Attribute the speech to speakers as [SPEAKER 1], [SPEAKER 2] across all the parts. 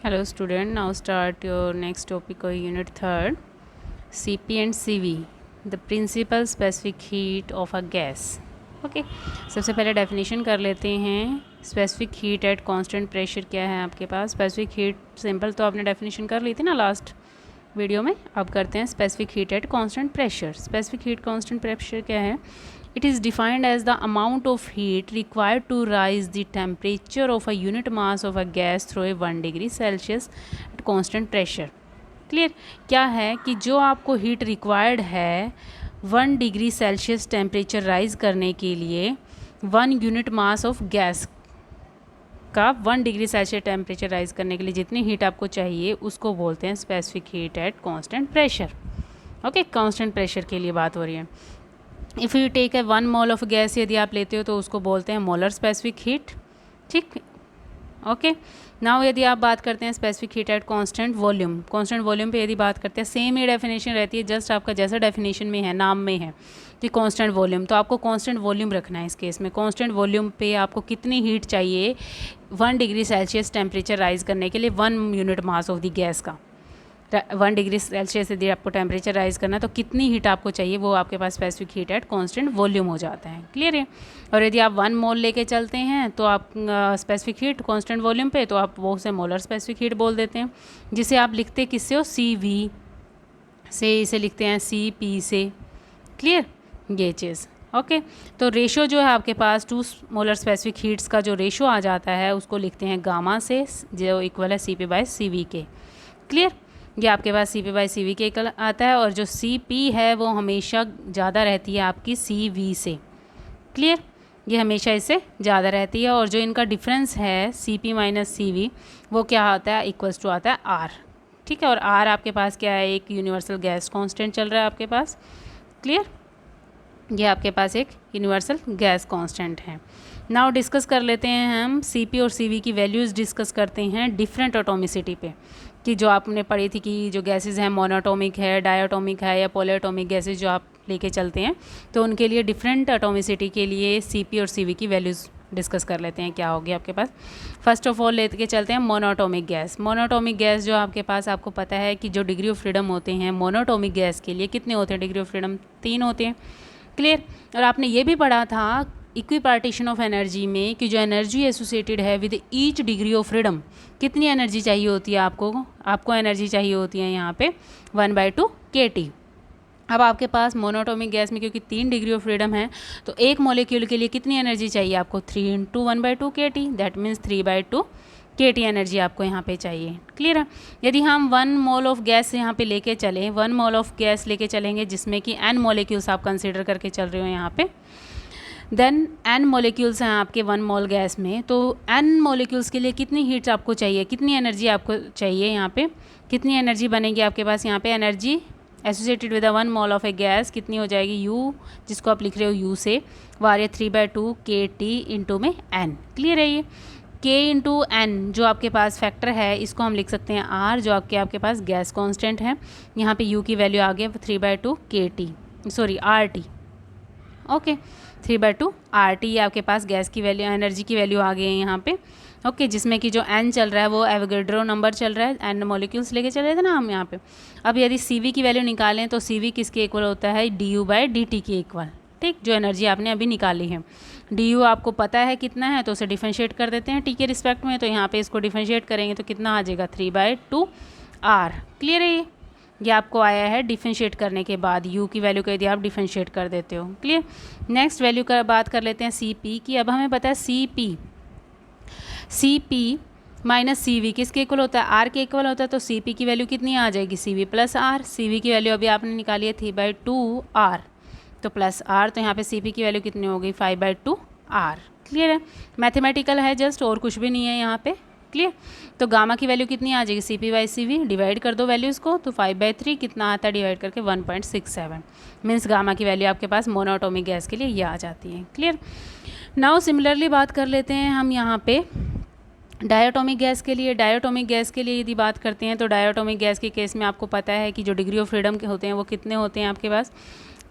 [SPEAKER 1] Hello student, now start your next topic or unit 3rd, Cp and Cv, the principal specific heat of a gas. Okay सबसे पहले definition कर लेते हैं. Specific heat at constant pressure क्या है आपके पास. स्पेसिफिक हीट सिंपल तो आपने डेफिनेशन कर ली थी ना लास्ट वीडियो में. अब करते हैं specific heat at constant pressure. Specific heat constant pressure क्या है. It is defined as the amount of heat required to rise the temperature of a unit mass of a gas through a 1 degree Celsius at constant pressure. Clear. क्या है कि जो आपको heat required है 1 degree Celsius temperature rise करने के लिए 1 unit mass of gas का 1 डिग्री सेल्सियस टेम्परेचर राइज करने के लिए जितनी हीट आपको चाहिए उसको बोलते हैं specific heat at constant pressure. Okay, constant pressure के लिए बात हो रही है. If you take a 1 mole of gas यदि आप लेते हो तो उसको बोलते हैं मोलर स्पेसिफिक हीट. ठीक. ओके, नाउ यदि आप बात करते हैं specific heat at constant volume. Constant volume पे यदि बात करते हैं सेम ही डेफिनेशन रहती है, जस्ट आपका जैसा डेफिनेशन में है नाम में है कि कांस्टेंट वॉल्यूम, तो आपको कांस्टेंट वॉल्यूम रखना है. इस केस में कांस्टेंट वॉल्यूम पे आपको कितनी हीट चाहिए 1 डिग्री सेल्सियस टेम्परेचर राइज करने के लिए 1 unit mass of the gas का. 1 डिग्री सेल्सियस यदि आपको टेम्परेचर राइज करना है तो कितनी हीट आपको चाहिए वो आपके पास specific heat at constant volume हो जाता है. क्लियर है. और यदि आप 1 मोल लेके चलते हैं तो आप स्पेसिफिक हीट कांस्टेंट वॉल्यूम पे तो आप वो से मोलर स्पेसिफिक हीट बोल देते हैं, जिसे आप लिखते किससे हो, CV से. इसे लिखते हैं CP से. क्लियर ये चीज़. ओके, तो रेशो जो है आपके पास 2 मोलर स्पेसिफिक हीट्स का जो रेशो आ जाता है उसको लिखते हैं गामा से, जो इक्वल है CP/CV के. क्लियर. ये आपके पास CP/CV के आता है और जो CP है वो हमेशा ज़्यादा रहती है आपकी CV से. क्लियर. ये हमेशा इससे ज़्यादा रहती है और जो इनका डिफरेंस है CP-CV वो क्या आता है, इक्वल्स टू आता है R. ठीक है. और R आपके पास क्या है, एक यूनिवर्सल गैस कांस्टेंट चल रहा है आपके पास. क्लियर. ये आपके पास एक यूनिवर्सल गैस कांस्टेंट है. नाउ डिस्कस कर लेते हैं हम CP और CV की वैल्यूज़ डिस्कस करते हैं डिफरेंट एटॉमिसिटी पे, कि जो आपने पढ़ी थी कि जो गैसेस हैं मोनोटॉमिक है, डायटोमिक है या पॉलीएटॉमिक गैसेस जो आप लेके चलते हैं तो उनके लिए डिफरेंट एटॉमिसिटी के लिए CP और CV की वैल्यूज़ डिस्कस कर लेते हैं. क्या होगी आपके पास. फर्स्ट ऑफ ऑल लेके चलते हैं मोनोटॉमिक गैस. मोनोटॉमिक गैस जो आपके पास आपको पता है कि जो डिग्री ऑफ फ्रीडम होते हैं मोनोटॉमिक गैस के लिए कितने होते हैं, डिग्री ऑफ फ्रीडम 3 होते हैं. क्लियर. और आपने ये भी पढ़ा था इक्विपार्टीशन ऑफ एनर्जी में कि जो एनर्जी एसोसिएटेड है with each degree of freedom, कितनी एनर्जी चाहिए होती है आपको एनर्जी चाहिए होती है यहाँ पे 1/2 kT. अब आपके पास मोनोटॉमिक गैस में क्योंकि 3 डिग्री ऑफ फ्रीडम है तो एक मॉलिक्यूल के लिए कितनी एनर्जी चाहिए आपको, 3 × 1/2 kT, that means 3/2 kT energy आपको यहाँ पे चाहिए. क्लियर है. यदि हम 1 मोल ऑफ गैस यहाँ पे लेके चलें, 1 मोल ऑफ गैस लेके चलेंगे जिसमें कि n मॉलिक्यूल्स आप कंसिडर करके चल रहे हो यहाँ पे, देन n मॉलिक्यूल्स हैं आपके 1 मोल गैस में, तो n मॉलिक्यूल्स के लिए कितनी हीट आपको चाहिए, कितनी एनर्जी आपको चाहिए यहाँ पे, कितनी एनर्जी बनेगी आपके पास यहाँ पे. Energy associated with 1 mole of A gas कितनी हो जाएगी, U जिसको आप लिख रहे हो U से, वारे 3/2 kT इंटू में n. क्लियर है. ये K इंटू n जो आपके पास फैक्टर है इसको हम लिख सकते हैं R, जो आपके पास गैस कांस्टेंट है. यहाँ पे U की वैल्यू आ गई 3/2 kT, sorry RT. Okay, 3/2 RT ये आपके पास गैस की वैल्यू, एनर्जी की वैल्यू आ गई है यहाँ पे. ओके, जिसमें कि जो n चल रहा है वो एवोगैड्रो नंबर चल रहा है, n मॉलिक्यूल्स लेके चल रहे थे ना हम यहाँ पे. अब यदि CV की वैल्यू निकालें तो CV किसके इक्वल होता है, du/dt के इक्वल. ठीक, जो एनर्जी आपने अभी निकाली है. du आपको पता है कितना है तो उसे डिफरेंशिएट कर देते हैं t के रिस्पेक्ट में, तो यहाँ पे इसको डिफरेंशिएट करेंगे तो कितना आ जाएगा 3/2 R. क्लियर है. ये आपको आया है डिफरेंशिएट करने के बाद u की वैल्यू को यदि आप डिफरेंशिएट कर देते हो. क्लियर. नेक्स्ट वैल्यू का बात कर लेते हैं CP की. अब हमें पता है CP माइनस CV किसके इक्वल होता है, R के इक्वल होता है, तो CP की वैल्यू कितनी आ जाएगी, CV+R. CV की वैल्यू अभी आपने निकाली है 3/2 R, तो प्लस R, तो यहाँ पे CP की वैल्यू कितनी हो गई 5/2 R. क्लियर है. मैथमेटिकल है जस्ट, और कुछ भी नहीं है यहाँ पे. क्लियर. तो गामा की वैल्यू कितनी आ जाएगी, CP/CV डिवाइड कर दो वैल्यूज़ को, तो 5/3 कितना आता है डिवाइड करके 1.67. मीन्स गामा की वैल्यू आपके पास मोनोटॉमिक गैस के लिए ये आ जाती है. क्लियर. नाउ सिमिलरली बात कर लेते हैं हम यहाँ पे डायटोमिक गैस के लिए. डायटोमिक गैस के लिए यदि बात करते हैं तो डायटोमिक गैस के केस में आपको पता है कि जो डिग्री ऑफ फ्रीडम के होते हैं वो कितने होते हैं आपके पास,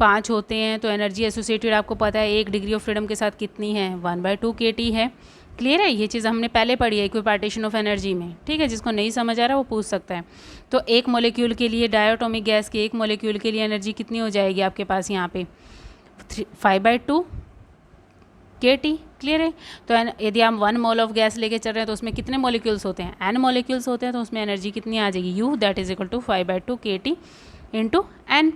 [SPEAKER 1] 5 होते हैं. तो एनर्जी एसोसिएटेड आपको पता है 1 डिग्री ऑफ फ्रीडम के साथ कितनी है, 1/2 kT है. क्लियर है, ये चीज़ हमने पहले पढ़ी है इक्विपार्टीशन ऑफ एनर्जी में, ठीक है। जिसको नहीं समझ आ रहा वो पूछ सकता है। तो एक मॉलिक्यूल के लिए, डायटोमिक गैस के एक मॉलिक्यूल के लिए एनर्जी कितनी हो जाएगी आपके पास यहाँ पे 5/2 kT। क्लियर है। तो यदि हम 1 मोल ऑफ गैस लेके चल रहे हैं तो उसमें कितने मॉलिक्यूल्स होते हैं, n मॉलिक्यूल्स होते हैं, तो उसमें एनर्जी कितनी आ जाएगी U that is equal to 5/2 kT into N.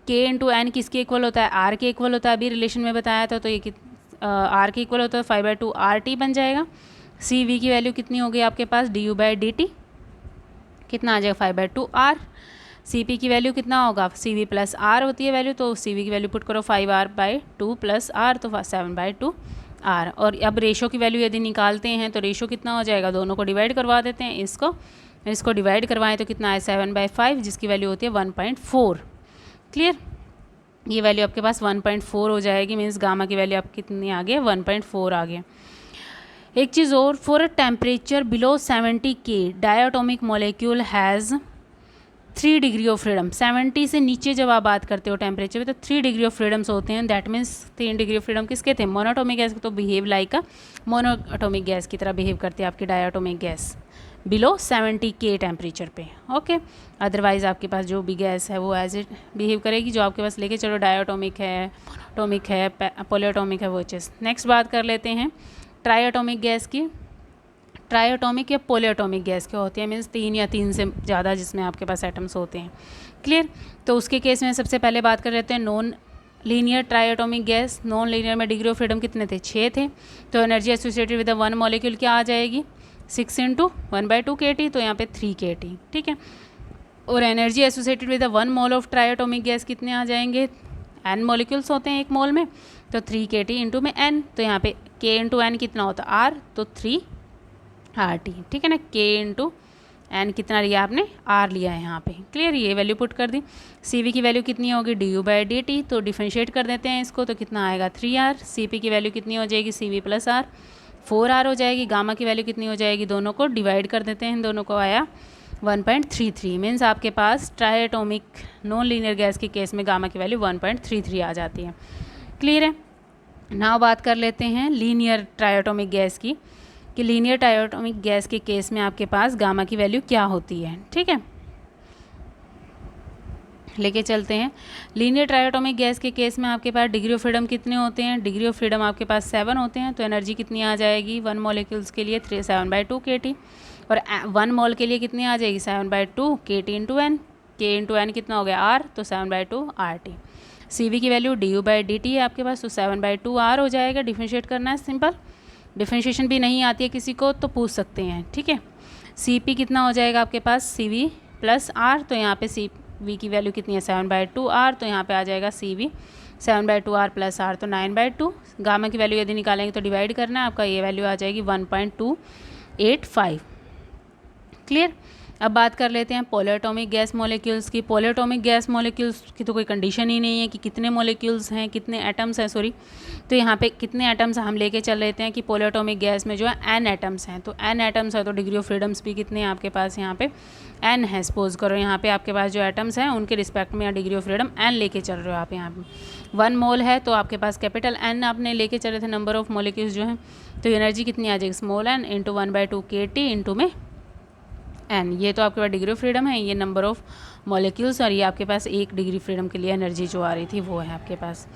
[SPEAKER 1] K into N किसके इक्वल होता है, R के इक्वल होता है, अभी रिलेशन में बताया था। तो ये R के इक्वल होता है 5/2 RT बन जाएगा। CV की वैल्यू कितनी होगी आपके पास du/dt कितना आ जाएगा 5/2 R। CP की वैल्यू कितना होगा, CV प्लस R होती है वैल्यू, तो CV की वैल्यू पुट करो 5R/2 प्लस R तो 7/2 R। और अब रेशो की वैल्यू यदि निकालते हैं तो रेशो कितना हो जाएगा, दोनों को डिवाइड करवा देते हैं, इसको डिवाइड करवाएं तो कितना है 7/5 जिसकी वैल्यू होती है 1.4। क्लियर, ये वैल्यू आपके पास 1.4 हो जाएगी, मीन्स गामा की वैल्यू आप कितनी आ गई 1.4 आ गया। एक चीज़ और, for a temperature below 70 K diatomic molecule has 3 degree of freedom. 70 से नीचे जब आप बात करते हो टेम्परेचर में तो 3 डिग्री ऑफ फ्रीडम्स होते हैं। That means 3 degree of freedom किसके थे, मोनोटोमिक गैस, तो बिहेव लाइक अ मोनोटोमिक गैस की तरह बिहेव करती है आपकी diatomic gas below 70 K temperature पे। ओके, अदरवाइज़ आपके पास जो भी गैस है वो एज इट बिहेव करेगी, जो आपके पास लेके चलो डायटोमिक है, मोनोटोमिक है, पॉलीएटोमिक है, वो चीज़। नेक्स्ट बात कर लेते हैं ट्राइएटोमिक गैस की। ट्राइएटोमिक या पॉलीएटोमिक गैस क्या होती है, मीन्स 3 या 3 से ज़्यादा जिसमें आपके पास एटम्स होते हैं। क्लियर, तो उसके केस में सबसे पहले बात कर लेते हैं non linear ट्राइएटोमिक gas. Non linear में डिग्री ऑफ फ्रीडम कितने थे, 6 थे। तो एनर्जी एसोसिएटेड विद 1 मॉलिक्यूल क्या आ जाएगी 6 × 1/2 kT, तो यहाँ पे 3 kT, ठीक है। और energy associated with 1 mole of ट्राइएटोमिक gas कितने आ जाएंगे, n मॉलिक्यूल्स होते हैं 1 मोल में, तो 3 kT इंटू में n, तो यहाँ पे k इंटू एन कितना होता है R, तो 3 RT, ठीक है ना। k इंटू एन कितना लिया आपने, R लिया है यहाँ पे। क्लियर, ये वैल्यू पुट कर दी। CV की वैल्यू कितनी होगी du/dt, तो डिफरेंशिएट कर देते हैं इसको, तो कितना आएगा 3R। CP की वैल्यू कितनी हो जाएगी CV प्लस R, 4R हो जाएगी। गामा की वैल्यू कितनी हो जाएगी, दोनों को डिवाइड कर देते हैं, दोनों को आया 1.33। मीन्स आपके पास ट्राइएटोमिक नॉन लीनियर गैस के केस में गामा की वैल्यू 1.33 आ जाती है। क्लियर है। नाउ बात कर लेते हैं लीनियर ट्राइएटोमिक गैस की, कि लीनियर ट्राइएटोमिक गैस के केस में आपके पास गामा की वैल्यू क्या होती है, ठीक है। लेके चलते हैं। लीनियर ट्राइएटोमिक गैस के केस में आपके पास डिग्री ऑफ फ्रीडम कितने होते हैं, डिग्री ऑफ फ्रीडम आपके पास 7 होते हैं। तो एनर्जी कितनी आ जाएगी 1 मॉलिक्यूल्स के लिए 7/2 kT, और 1 मोल के लिए कितनी आ जाएगी 7/2 kT into N. k into N कितना हो गया R, तो 7/2 RT। CV की वैल्यू du/dt है आपके पास, तो 7/2 R हो जाएगा। डिफरेंशिएट करना है, सिंपल। डिफरेंशिएशन भी नहीं आती है किसी को तो पूछ सकते हैं, ठीक है। CP कितना हो जाएगा आपके पास CV प्लस R, तो यहाँ पे CV की वैल्यू कितनी है 7/2 R, तो यहाँ पे आ जाएगा CV 7/2 R प्लस R, तो 9/2। गामा की वैल्यू यदि निकालेंगे तो डिवाइड करना है, आपका ये वैल्यू आ जाएगी 1.285। क्लियर। अब बात कर लेते हैं पॉलीएटोमिक गैस मॉलिक्यूल्स की। पॉलीएटोमिक गैस मॉलिक्यूल्स की तो कोई कंडीशन ही नहीं है कि कितने मॉलिक्यूल्स हैं, कितने एटम्स हैं, सॉरी। तो यहाँ पे कितने एटम्स हम लेके चल लेते हैं कि पॉलीएटोमिक गैस में जो है n एटम्स हैं। तो n एटम्स है तो डिग्री ऑफ फ्रीडम्स भी कितने हैं आपके पास यहाँ पे n है। सपोज करो यहाँ पे आपके पास जो एटम्स हैं उनके रिस्पेक्ट में डिग्री ऑफ फ्रीडम n लेके चल रहे हो आप। यहाँ पे 1 मोल है तो आपके पास कैपिटल N आपने लेके चले थे, नंबर ऑफ मॉलिक्यूल्स जो हैं। तो एनर्जी कितनी आ जाएगी small n into 1/2 kT into में n। ये तो आपके पास डिग्री ऑफ फ्रीडम है, ये नंबर ऑफ मॉलिक्यूल्स, और ये आपके पास 1 डिग्री फ्रीडम के लिए एनर्जी जो आ रही थी वो है आपके पास।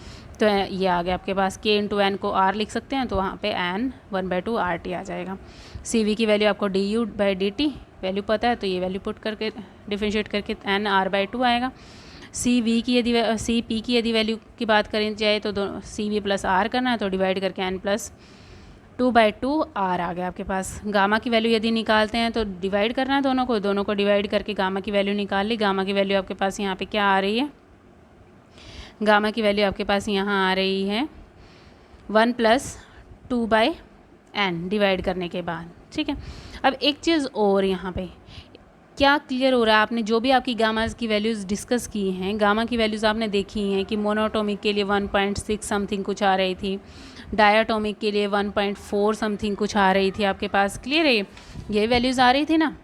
[SPEAKER 1] तो ये आ गया आपके पास, k इंटू एन को R लिख सकते हैं, तो वहाँ पे n 1/2 RT आ जाएगा। CV की वैल्यू आपको du/dt वैल्यू पता है, तो ये वैल्यू पुट करके डिफरेंशिएट करके n R/2 आएगा। CV की यदि वैल्यू की बात करें जाए तो CV प्लस R करना है, तो डिवाइड करके n प्लस 2/2 R आ गया आपके पास। गामा की वैल्यू यदि निकालते हैं तो डिवाइड करना है दोनों को डिवाइड करके गामा की वैल्यू निकाल ली। गामा की वैल्यू आपके पास यहाँ पे क्या आ रही है, गामा की वैल्यू आपके पास यहाँ आ रही है 1 + 2/n डिवाइड करने के बाद, ठीक है। अब एक चीज़ और यहाँ पे क्या क्लियर हो रहा है, आपने जो भी आपकी गामास की वैल्यूज़ डिस्कस की हैं, गामा की वैल्यूज़ आपने देखी हैं कि मोनोटोमिक के लिए 1.6 समथिंग कुछ आ रही थी, डायटोमिक के लिए 1.4 समथिंग कुछ आ रही थी आपके पास। क्लियर है, ये वैल्यूज़ आ रही थी ना।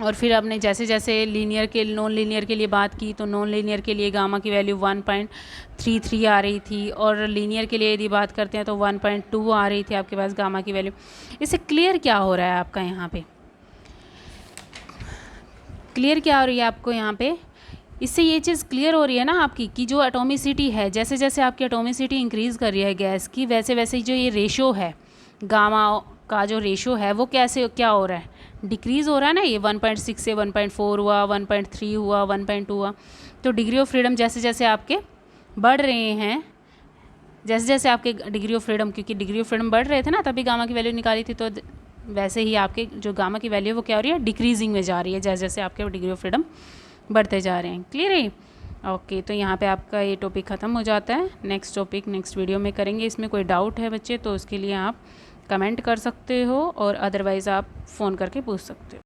[SPEAKER 1] और फिर आपने जैसे जैसे लीनियर के नॉन लीनियर के लिए बात की तो नॉन लीनियर के लिए गामा की वैल्यू 1.33 आ रही थी, और लीनियर के लिए यदि बात करते हैं तो 1.2 आ रही थी आपके पास गामा की वैल्यू। इससे क्लियर क्या हो रहा है आपका यहाँ पे, क्लियर क्या हो रही है आपको यहाँ पे, इससे ये चीज़ क्लियर हो रही है ना आपकी कि जो एटोमिसिटी है, जैसे जैसे आपकी एटोमिसिटी इंक्रीज़ कर रही है गैस की, वैसे वैसे जो ये रेशो है गामा का जो रेशो है वो कैसे क्या हो रहा है, डिक्रीज़ हो रहा है ना। ये 1.6 से 1.4 हुआ, 1.3 हुआ, 1.2 हुआ। तो डिग्री ऑफ फ्रीडम जैसे जैसे आपके बढ़ रहे हैं, जैसे जैसे आपके डिग्री ऑफ फ्रीडम, क्योंकि डिग्री ऑफ फ्रीडम बढ़ रहे थे ना तभी गामा की वैल्यू निकाली थी, तो वैसे ही आपके जो गामा की वैल्यू है वो क्या हो रही है, डिक्रीजिंग में जा रही है जैसे जैसे आपके डिग्री ऑफ फ्रीडम बढ़ते जा रहे हैं। क्लियर है? ओके, तो यहाँ पे आपका ये टॉपिक ख़त्म हो जाता है। नेक्स्ट टॉपिक नेक्स्ट वीडियो में करेंगे। इसमें कोई डाउट है बच्चे तो उसके लिए आप कमेंट कर सकते हो, और अदरवाइज़ आप फ़ोन करके पूछ सकते हो।